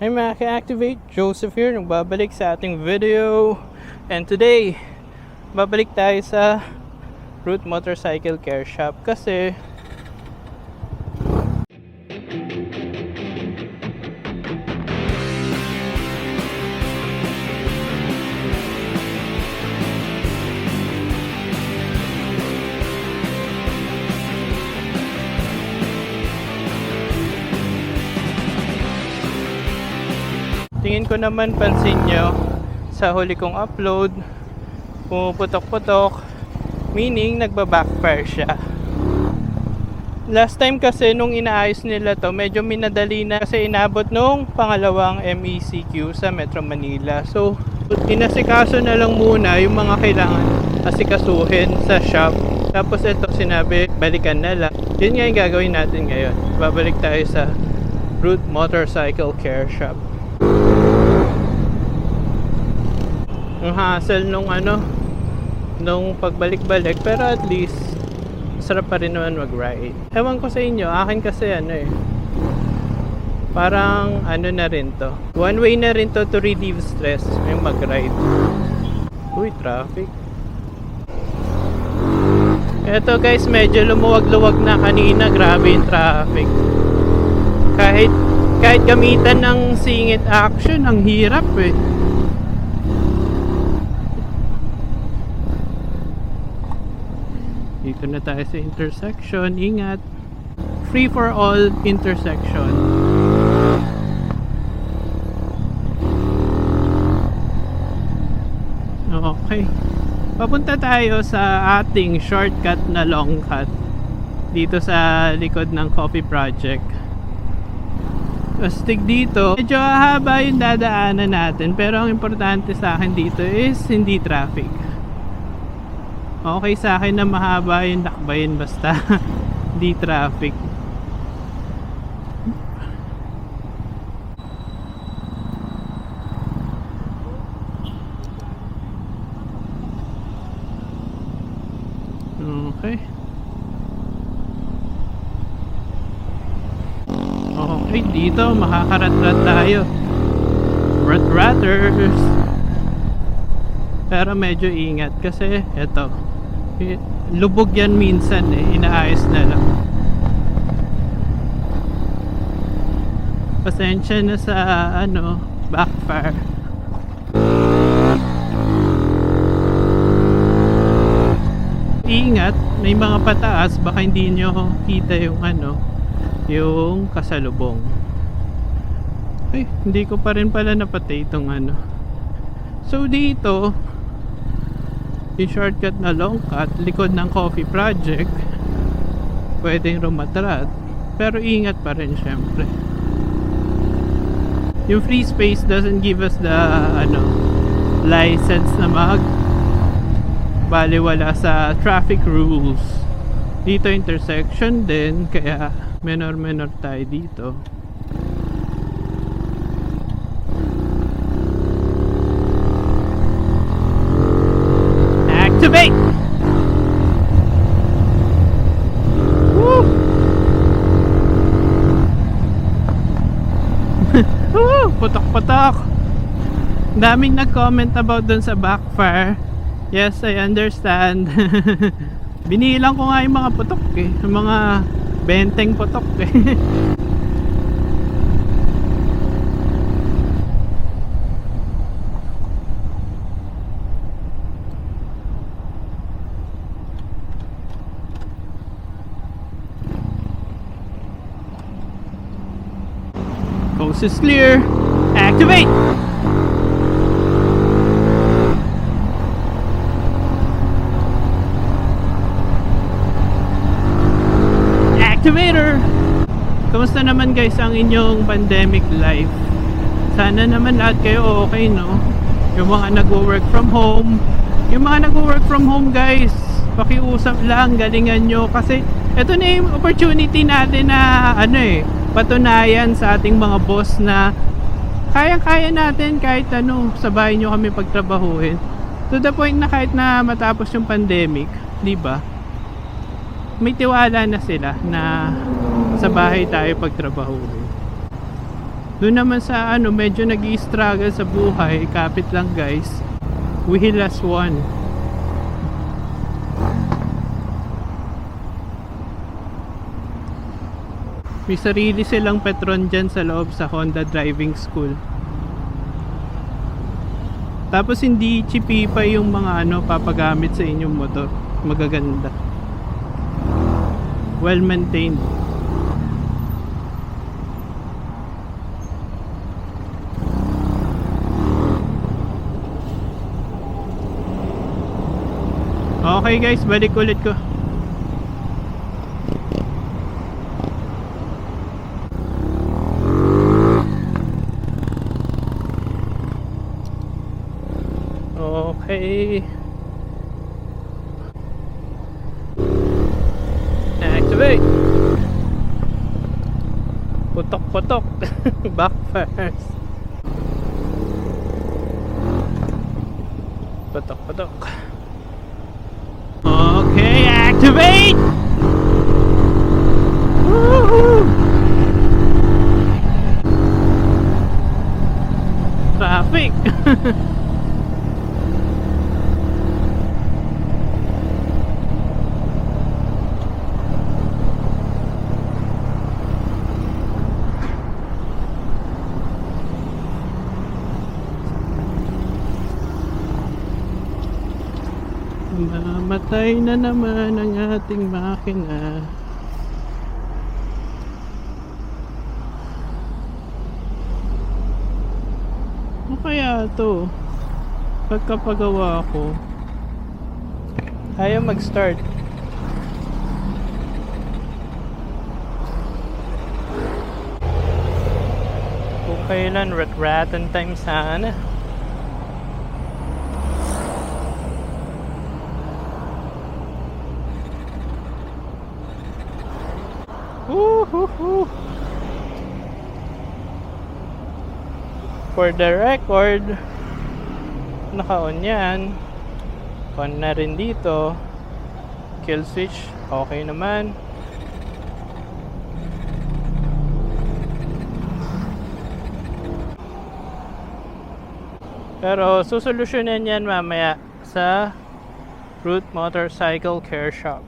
Hi mga ka-activate, Joseph here, nagbabalik sa ating video. And today, babalik tayo sa Root Motorcycle Care Shop kasi tingin ko naman pansin nyo sa huli kong upload, pumuputok-putok, meaning nagba-backfire siya. Last time kasi nung inaayos nila to, medyo minadali na kasi inabot nung pangalawang MECQ sa Metro Manila. So, inasikaso na lang muna yung mga kailangan asikasuhin sa shop. Tapos ito sinabi, balikan na lang. Yun nga yung gagawin natin ngayon. Babalik tayo sa Root Motorcycle Care Shop. Ang hassle nung pagbalik-balik, pero at least sarap pa rin naman mag-ride. Ewan ko sa inyo, akin kasi parang na rin to, one way na rin to relieve stress yung mag-ride. Uy, traffic. Eto guys, medyo lumuwag-luwag na kanina, grabe yung traffic. Kahit gamitan ng singit action, ang hirap eh. Dito na tayo sa intersection. Ingat. Free for all intersection. Okay. Papunta tayo sa ating shortcut na long cut dito sa likod ng Coffee Project. Astig dito. Medyo haba yung dadaanan natin, pero ang importante sa akin dito is hindi traffic. Okay sa akin na mahaba yung lakbayin basta di traffic. Okay. Okay, dito makakarat-rat tayo. Rat-ratters. Pero medyo ingat kasi eto, lubog yan minsan inaayos na lang. Pasensya na sa backfire. Ingat, may mga pataas, baka hindi nyo kita yung kasalubong. Ay, hindi ko pa rin pala napatay itong So dito yung shortcut na long cut, likod ng Coffee Project, pwedeng rumatrat, pero ingat pa rin syempre. Yung free space doesn't give us the license na baliwala sa traffic rules. Dito intersection din, kaya menor tayo dito. Activate! Woo! Woo! Putok-putok! Daming nag-comment about dun sa backfire. Yes, I understand. Binilang ko nga yung mga putok yung mga 20 putok Coast is clear. Activate! Activator! Kamusta naman guys ang inyong pandemic life? Sana naman lahat kayo okay, no? Yung mga nagwo-work from home, guys, pakiusap lang, galingan nyo kasi ito na yung opportunity natin na patunayan sa ating mga boss na kaya natin kahit sa bahay nyo kami pagtrabahuhin, to the point na kahit na matapos yung pandemic, di ba? May tiwala na sila na sa bahay tayo pagtrabahuhin. Doon naman sa ano, medyo nag-i-struggle sa buhay, kapit lang guys, Wheelas 1. May sarili silang Petron dyan sa loob sa Honda Driving School. Tapos hindi chipi pa yung mga ano papagamit sa inyong motor. Magaganda. Well maintained. Okay guys, balik ulit ko. Okay. Activate. Putok-putok. Back first. Putok-putok. Okay, activate. Woohoo! Traffic. Mamatay na naman ang ating makina. Ano kaya to? Pagkapagawa ko, ayaw mag-start. Kung kailan rat-ratan time sana. Woohoo! For the record, naka-on yan. On na rin dito. Kill switch, okay naman. Pero susolusyonan yan mamaya sa Root Motorcycle Care Shop.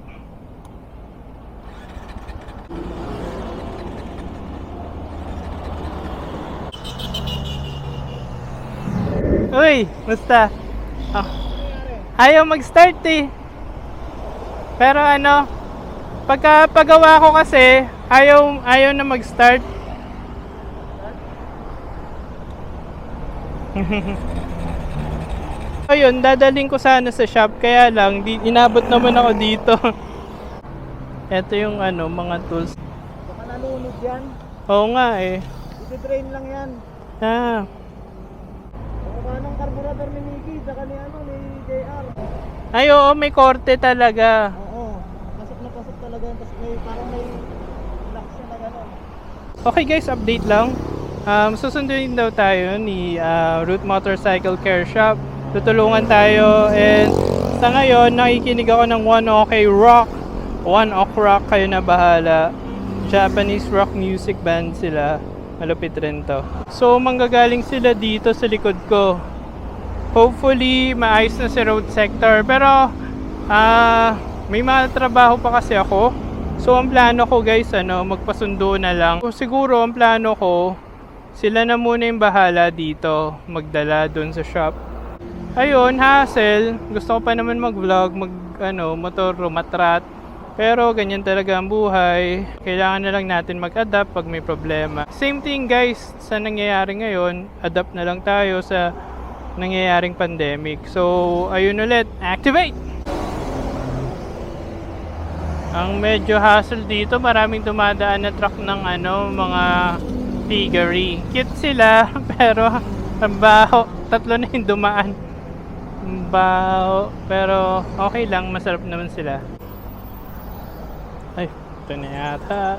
Uy, basta. Oh. Ayaw mag-start eh. Pero ano, pagkapagawa ko kasi, ayaw na mag-start. Ayun, dadaling ko sana sa shop, kaya lang, inabot naman ako dito. Ito yung ano, mga tools. Baka nalunod yan. Oo nga eh. Iti-drain lang yan. Ah. Anong carburetor ni Mickey, saka ni JR. Ay oo, may korte talaga. Oo, pasok na pasok talaga yan. Tapos parang may lock siya na gano'n. Okay guys, update lang. Susunduin daw tayo ni Root Motorcycle Care Shop. Tutulungan tayo, and sa ngayon nakikinig ako ng One Ok Rock. One Ok Rock, kayo na bahala. Japanese rock music band sila. Malupit rin to. So manggagaling sila dito sa likod ko. Hopefully maayos na si road sector. Pero may mga trabaho pa kasi ako. So ang plano ko guys, magpasundo na lang. So, siguro ang plano ko, sila na muna yung bahala dito, magdala doon sa shop. Ayun, hassle. Gusto ko pa naman mag-vlog, motor, matrat. Pero ganyan talaga ang buhay. Kailangan na lang natin mag-adapt pag may problema. Same thing guys sa nangyayari ngayon. Adapt na lang tayo sa nangyayaring pandemic. So, ayun ulit. Activate! Ang medyo hassle dito, maraming dumadaan na truck ng mga piggery. Cute sila, pero ang baho. 3 na yung dumaan. Ang baho. Pero okay lang, masarap naman sila. Ay, ito na yata.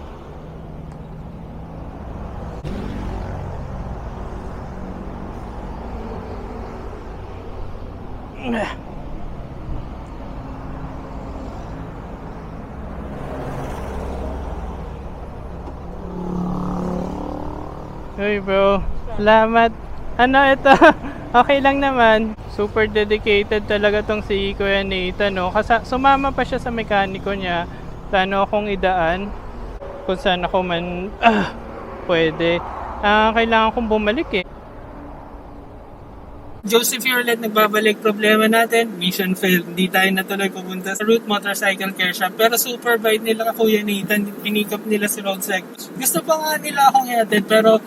Uy bro, salamat. Ano ito? Okay lang naman. Super dedicated talaga tong si Kuya Nathan, no? Kasi sumama pa siya sa mekaniko niya. Plano akong idaan kung saan ako man pwede. Kailangan kong bumalik eh. Joseph ulit nagbabalik, problema natin, mission failed. Hindi tayo natuloy pupunta sa Root Motorcycle Care Shop. Pero super bait nila Kuya Nathan, pinikap nila si Roadsec. Gusto pa nga nila akong i-attend pero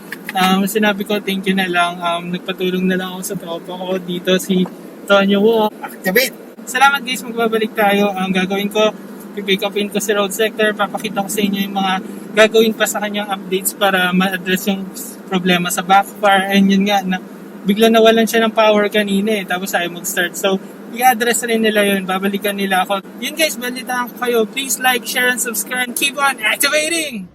sinabi ko thank you na lang. Nagpatulong na lang ako sa tropa ko dito si Tonyo Wu. Activate! Salamat guys, magbabalik tayo. Ang gagawin ko, pipick upin ko si Road Sector, papakita ko sa inyo yung mga gagawin pa sa kanyang updates para ma-address yung problema sa backfire. And yun nga, na bigla nawalan siya ng power kanina tapos ayaw mag-start. So, i-address rin nila yun, babalikan nila ako. Yun guys, balitaan ko kayo. Please like, share, and subscribe. Keep on activating!